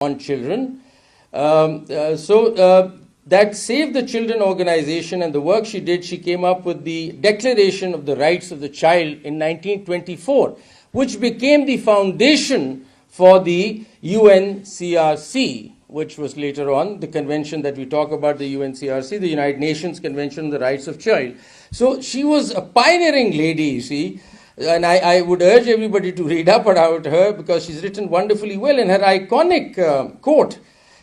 on children. That Save the Children organization and the work she did, she came up with the Declaration of the Rights of the Child in 1924, which became the foundation for the UNCRC, which was later on the convention that we talk about, the UNCRC, the United Nations Convention on the Rights of Child. So she was a pioneering lady, you see, and I would urge everybody to read up about her because she's written wonderfully well. And her iconic quote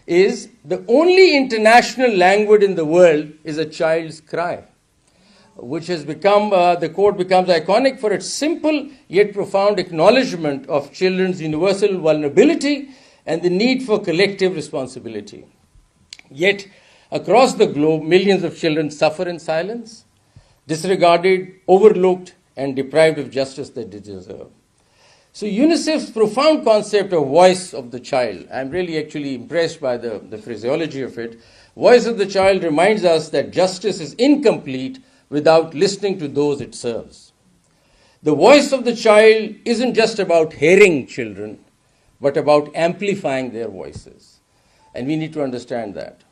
is, "The only international language in the world is a child's cry," which has become, the quote becomes iconic for its simple yet profound acknowledgement of children's universal vulnerability and the need for collective responsibility. Yet, across the globe, millions of children suffer in silence, disregarded, overlooked, and deprived of justice that they deserve. So UNICEF's profound concept of voice of the child, I'm really actually impressed by the phraseology of it. Voice of the child reminds us that justice is incomplete without listening to those it serves. The voice of the child isn't just about hearing children, but about amplifying their voices. And we need to understand that.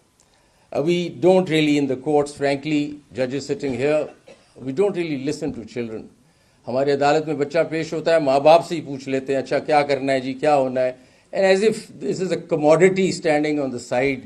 We don't really, in the courts, frankly, judges sitting here, we don't really listen to children. हमारी अदालत में बच्चा पेश होता है, माँ बाप से ही पूछ लेते हैं, अच्छा क्या करना है जी, क्या होना है, and as if this is a commodity standing on the side.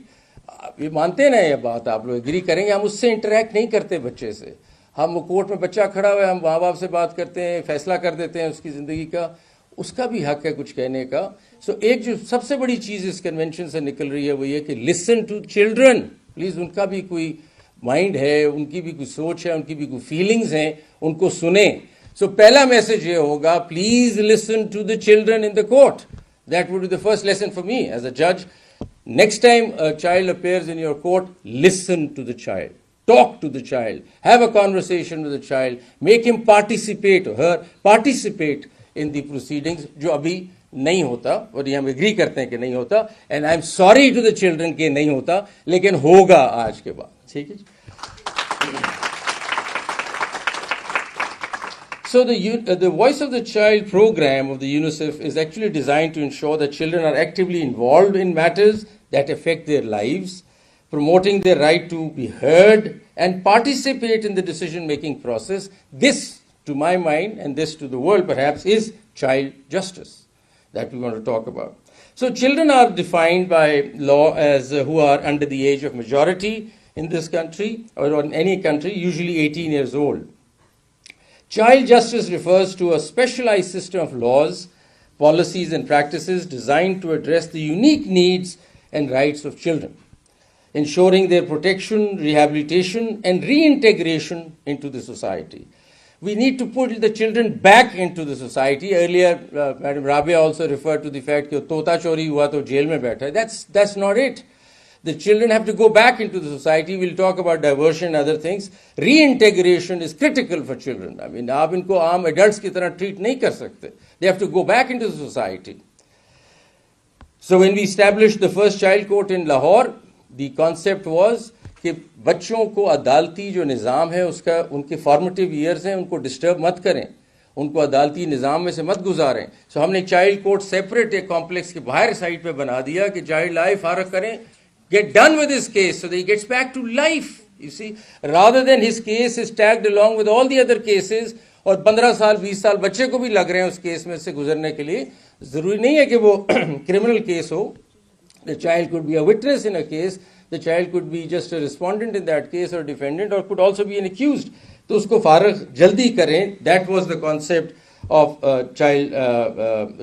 ये मानते हैं ना ये बात, आप लोग एग्री करेंगे, हम उससे इंटरेक्ट नहीं करते बच्चे से. हम कोर्ट में बच्चा खड़ा हुआ है, हम माँ बाप से बात करते हैं, फैसला कर देते हैं उसकी ज़िंदगी का, उसका भी हक है कुछ कहने का. सो एक जो सबसे बड़ी चीज़ इस कन्वेंशन से निकल रही है वो ये कि लिसन टू चिल्ड्रन. प्लीज़ उनका भी कोई माइंड है, उनकी भी कोई सोच है, उनकी भी कोई फीलिंग्स हैं, उनको सुने. So पहला मैसेज ये होगा, please listen to the children in the court. That would be the first lesson for me as a judge. Next time a child appears in your court, listen to the child. Talk to the child. Have a conversation with the child. Make him participate or her participate in the proceedings, जो अभी नहीं होता, और ये हम agree करते हैं कि नहीं होता. And I'm sorry to the children कि नहीं होता, लेकिन होगा आज के बाद. ठीक है. So the Voice of the Child program of the UNICEF is actually designed to ensure that children are actively involved in matters that affect their lives, promoting their right to be heard and participate in the decision-making process. This, to my mind, and this to the world perhaps, is child justice that we want to talk about. So children are defined by law as who are under the age of majority in this country or in any country, usually 18 years old. Child justice refers to a specialized system of laws, policies, and practices designed to address the unique needs and rights of children, ensuring their protection, rehabilitation, and reintegration into the society. We need to put the children back into the society. Earlier, Madam Rabia also referred to the fact that tota chori hua to jail mein baitha. That's not it. The children have to go back into the society. We'll talk about diversion and other things. Reintegration is critical for children. I mean, आप इनको आम adults की तरह treat नहीं कर सकते. They have to go back into the society. So when we established the first child court in Lahore, the concept was कि बच्चों को अदालती जो निज़ाम है उसका उनके फॉर्मेटिव ईयर्स हैं उनको डिस्टर्ब मत करें, उनको अदालती निज़ाम में से मत गुजारें. सो हमने चाइल्ड कोर्ट सेपरेट एक कॉम्प्लेक्स के बाहर साइड पे बना दिया कि चाइल्ड आए, फारग करें, get done with his case so that he gets back to life, you see, rather than his case is tagged along with all the other cases और 15 साल 20 साल बच्चे को भी लग रहे हैं उस केस में से गुजरने के लिए. ज़रूरी नहीं है कि वो क्रिमिनल केस हो. The child could be a witness in a case, the child could be just a respondent in that case or defendant, or could also be an accused. तो उसको फारग जल्दी करें. That was the concept of child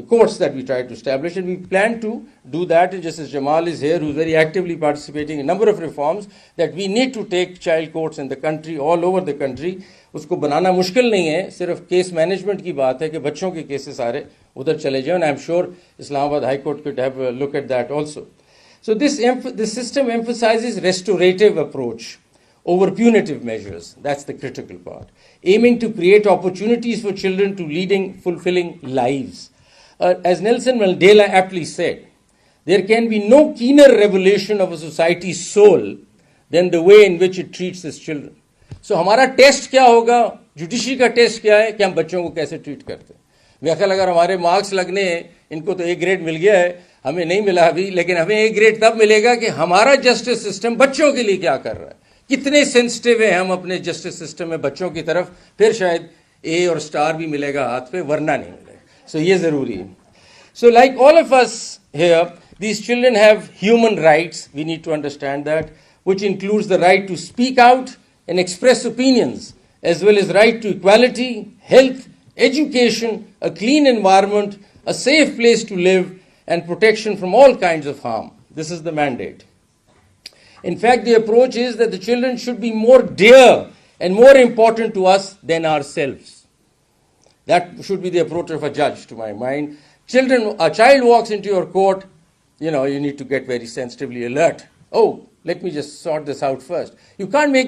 courts that we tried to establish, and we plan to do that. And Justice Jamal is here, who's very actively participating in a number of reforms, that we need to take child courts in the country, all over the country. उसको बनाना मुश्किल नहीं है, सिर्फ case management की बात है कि बच्चों के केसेस सारे उधर चले जाएं. I am sure Islamabad high court could have a look at that also. So this system emphasizes restorative approach over punitive measures. That's the critical part. Aiming to create opportunities for children to leading fulfilling lives. As Nelson Mandela aptly said, there can be no keener revelation of a society's soul than the way in which it treats its children. So हमारा test क्या होगा, judiciary का test क्या है कि हम बच्चों को कैसे ट्रीट करते हैं. मेरा ख्याल अगर हमारे मार्क्स लगने हैं, इनको तो A ग्रेड मिल गया है, हमें नहीं मिला अभी, लेकिन हमें ए ग्रेड तब मिलेगा कि हमारा जस्टिस सिस्टम बच्चों के लिए क्या कर रहा है, कितने सेंसिटिव है हम अपने जस्टिस सिस्टम में बच्चों की तरफ, फिर शायद ए और स्टार भी मिलेगा हाथ पे, वरना नहीं मिलेगा. सो ये जरूरी है. So like all of us here, these children have human rights. We need to understand that, which includes the right to speak out and express opinions, as well as right to equality, health, education, a clean environment, a safe place to live, and protection from all kinds of harm. This is the mandate. In fact, the approach is that the children should be more dear and more important to us than ourselves. That should be the approach of a judge, to my mind. A child walks into your court, you need to get very sensitively alert. Oh, let me just sort this out first. You can't make